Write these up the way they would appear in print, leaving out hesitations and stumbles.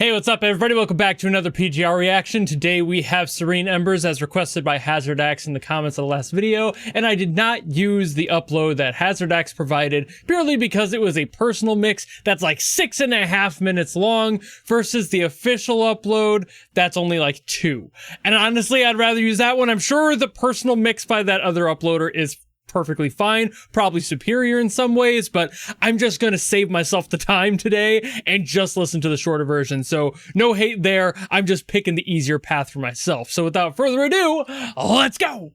Hey, what's up, everybody? Welcome back to another PGR reaction. Today we have Serene Embers as requested by HazardX in the comments of the last video, and I did not use the upload that HazardX provided purely because it was a personal mix that's like 6.5 minutes long versus the official upload that's only like 2. And honestly, I'd rather use that one. I'm sure the personal mix by that other uploader is perfectly fine, probably superior in some ways, but I'm just gonna save myself the time today and just listen to the shorter version. So no hate there, I'm just picking the easier path for myself. So without further ado, let's go!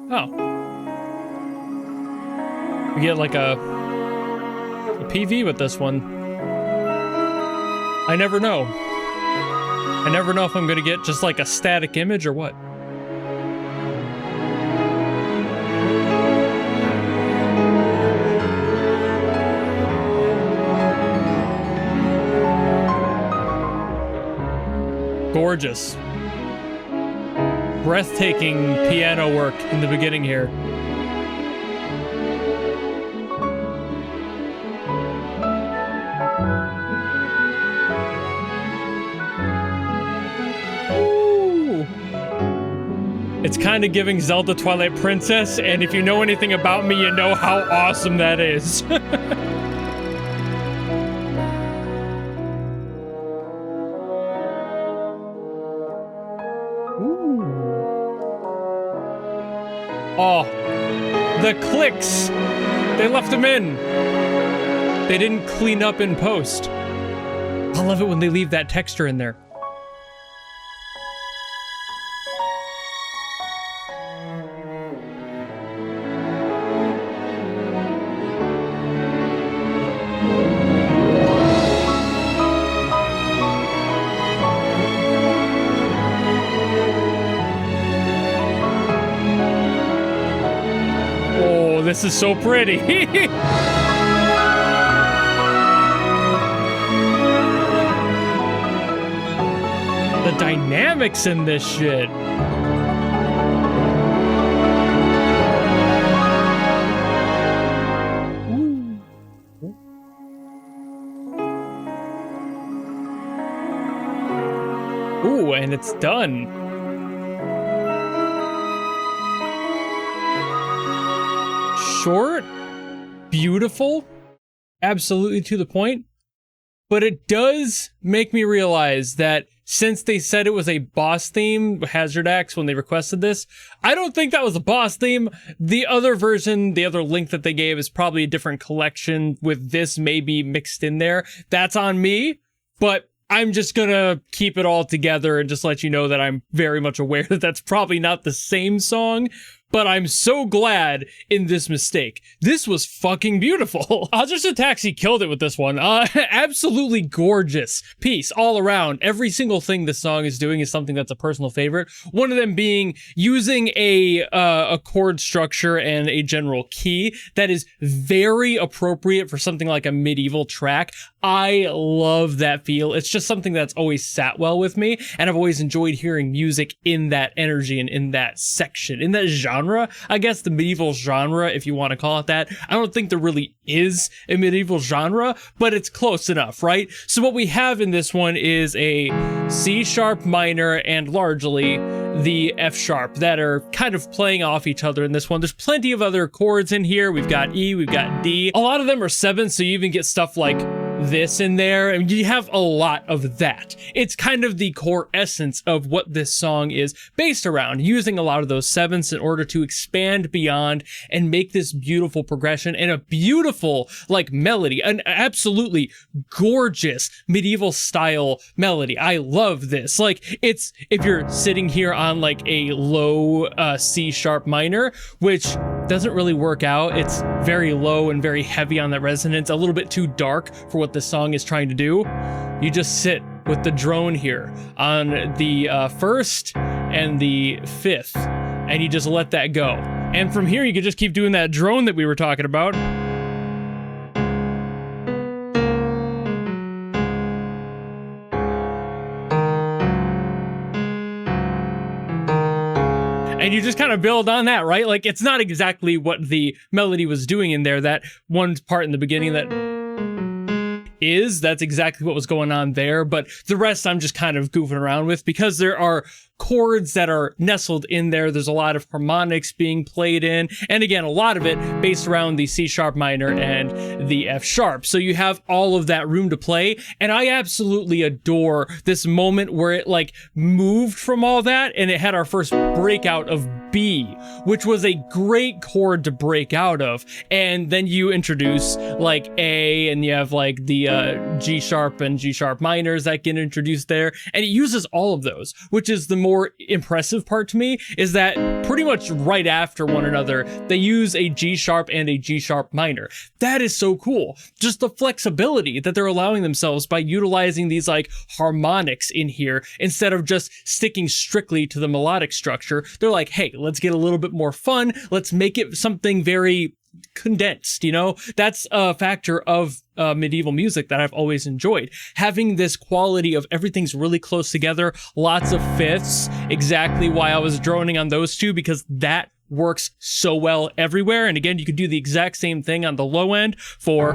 Oh. We get like a PV with this one. I never know. I never know if I'm gonna get just like a static image or what. Gorgeous. Breathtaking piano work in the beginning here. Ooh. It's kind of giving Zelda Twilight Princess, and if you know anything about me, you know how awesome that is. Oh, the clicks! They left them in. They didn't clean up in post. I love it when they leave that texture in there. This is so pretty. The dynamics in this shit. Ooh, and it's done. Short, beautiful, absolutely to the point, but it does make me realize that since they said it was a boss theme, HazardX, when they requested this, I don't think that was a boss theme. The other version, the other link that they gave is probably a different collection with this maybe mixed in there. That's on me, but I'm just gonna keep it all together and just let you know that I'm very much aware that that's probably not the same song. But I'm so glad in this mistake. This was fucking beautiful. Hazard's Taxi killed it with this one. Absolutely gorgeous piece all around. Every single thing this song is doing is something that's a personal favorite. One of them being using a chord structure and a general key that is very appropriate for something like a medieval track. I love that feel. It's just something that's always sat well with me, and I've always enjoyed hearing music in that energy and in that section, in that genre, I guess, the medieval genre, if you want to call it that. I don't think there really is a medieval genre, but it's close enough, right? So what we have in this one is a C sharp minor and largely the F sharp that are kind of playing off each other in this one. There's plenty of other chords in here. We've got E, we've got D. A lot of them are 7, so you even get stuff like this in there, and you have a lot of that. It's kind of the core essence of what this song is based around, using a lot of those 7s in order to expand beyond and make this beautiful progression and a beautiful like melody, an absolutely gorgeous medieval style melody. I love this. Like, it's, if you're sitting here on like a low C sharp minor, which doesn't really work out. It's very low and very heavy on that resonance, a little bit too dark for what the song is trying to do. You just sit with the drone here on the 1st and the 5th, and you just let that go. And from here, you can just keep doing that drone that we were talking about. And you just kind of build on that, right? Like, it's not exactly what the melody was doing in there. That one part in the beginning that is. That's exactly what was going on there, but the rest I'm just kind of goofing around with because there are chords that are nestled in there. There's a lot of harmonics being played in, and again, a lot of it based around the C sharp minor and the F sharp. So you have all of that room to play, and I absolutely adore this moment where it like moved from all that and it had our first breakout of B, which was a great chord to break out of. And then you introduce like A, and you have like the G sharp and G sharp minors that get introduced there, and it uses all of those, which is the more impressive part to me, is that pretty much right after one another they use a G sharp and a G sharp minor. That is so cool. Just the flexibility that they're allowing themselves by utilizing these like harmonics in here instead of just sticking strictly to the melodic structure. They're like, hey, let's get a little bit more fun, let's make it something very condensed, you know? That's a factor of medieval music that I've always enjoyed. Having this quality of everything's really close together, lots of fifths, exactly why I was droning on those two, because that works so well everywhere. And again, you could do the exact same thing on the low end for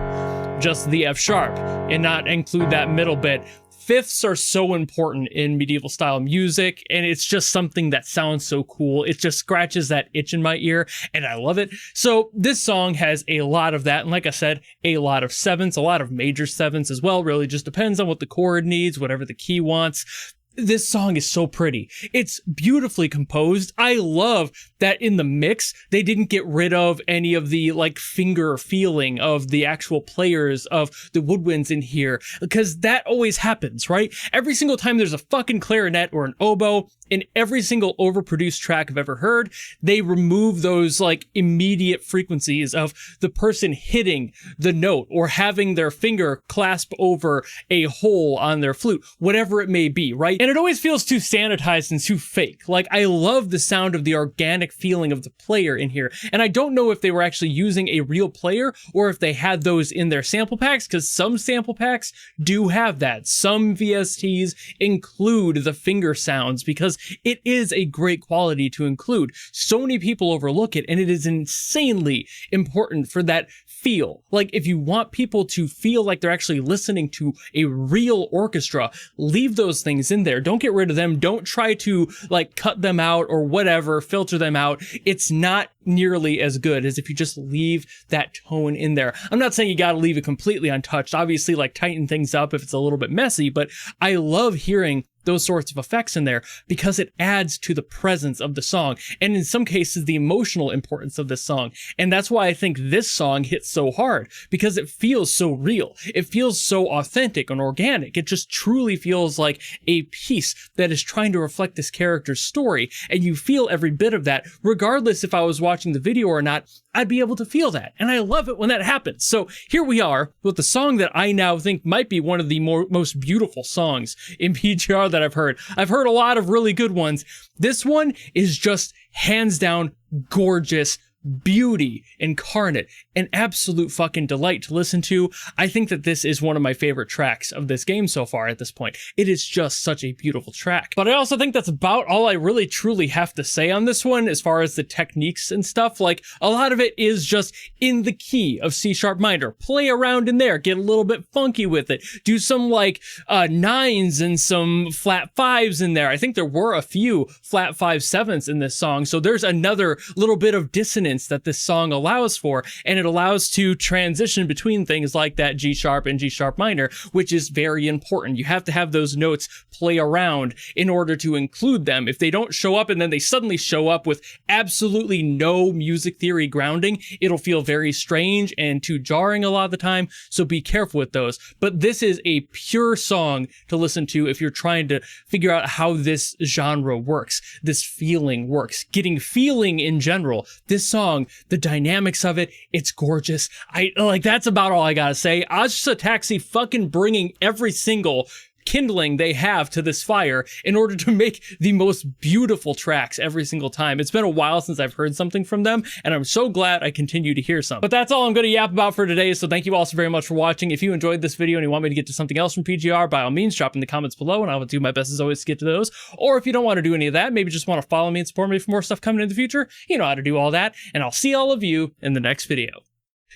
just the F sharp and not include that middle bit. Fifths are so important in medieval style music, and it's just something that sounds so cool. It just scratches that itch in my ear, and I love it. So this song has a lot of that, and like I said, a lot of sevenths, a lot of major sevenths as well. Really just depends on what the chord needs, whatever the key wants. This song is so pretty. It's beautifully composed. I love that in the mix, they didn't get rid of any of the like finger feeling of the actual players of the woodwinds in here, because that always happens, right? Every single time there's a fucking clarinet or an oboe in every single overproduced track I've ever heard, they remove those like immediate frequencies of the person hitting the note or having their finger clasp over a hole on their flute, whatever it may be, right? And it always feels too sanitized and too fake. Like, I love the sound of the organic feeling of the player in here. And I don't know if they were actually using a real player or if they had those in their sample packs, because some sample packs do have that. Some VSTs include the finger sounds because it is a great quality to include. So many people overlook it, and it is insanely important for that feel. Like, if you want people to feel like they're actually listening to a real orchestra, leave those things in there. Don't get rid of them. Don't try to like cut them out or whatever, filter them out. It's not nearly as good as if you just leave that tone in there. I'm not saying you got to leave it completely untouched. Obviously, like, tighten things up if it's a little bit messy, but I love hearing those sorts of effects in there because it adds to the presence of the song, and in some cases the emotional importance of this song. And that's why I think this song hits so hard, because it feels so real. It feels so authentic and organic. It just truly feels like a piece that is trying to reflect this character's story, and you feel every bit of that. Regardless if I was watching the video or not, I'd be able to feel that, and I love it when that happens. So here we are with the song that I now think might be one of the most beautiful songs in PGR that I've heard. I've heard a lot of really good ones. This one is just hands down gorgeous, beauty incarnate, an absolute fucking delight to listen to. I think that this is one of my favorite tracks of this game so far at this point. It is just such a beautiful track. But I also think that's about all I really truly have to say on this one as far as the techniques and stuff. Like, a lot of it is just in the key of C sharp minor. Play around in there, get a little bit funky with it. Do some like nines and some flat fives in there. I think there were a few flat 5/7 in this song. So there's another little bit of dissonance that this song allows for, and it allows to transition between things like that G sharp and G sharp minor, which is very important. You have to have those notes play around in order to include them. If they don't show up and then they suddenly show up with absolutely no music theory grounding, it'll feel very strange and too jarring a lot of the time, so be careful with those. But this is a pure song to listen to if you're trying to figure out how this genre works, this feeling works, getting feeling in general. This song, the dynamics of it, it's gorgeous. That's about all I gotta say. Asa Taxi fucking bringing every single kindling they have to this fire in order to make the most beautiful tracks every single time. It's been a while since I've heard something from them, and I'm so glad I continue to hear some. But that's all I'm going to yap about for today, so thank you all so very much for watching. If you enjoyed this video and you want me to get to something else from PGR, by all means, drop in the comments below, and I will do my best as always to get to those. Or if you don't want to do any of that, maybe just want to follow me and support me for more stuff coming in the future, you know how to do all that, and I'll see all of you in the next video.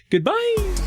Goodbye!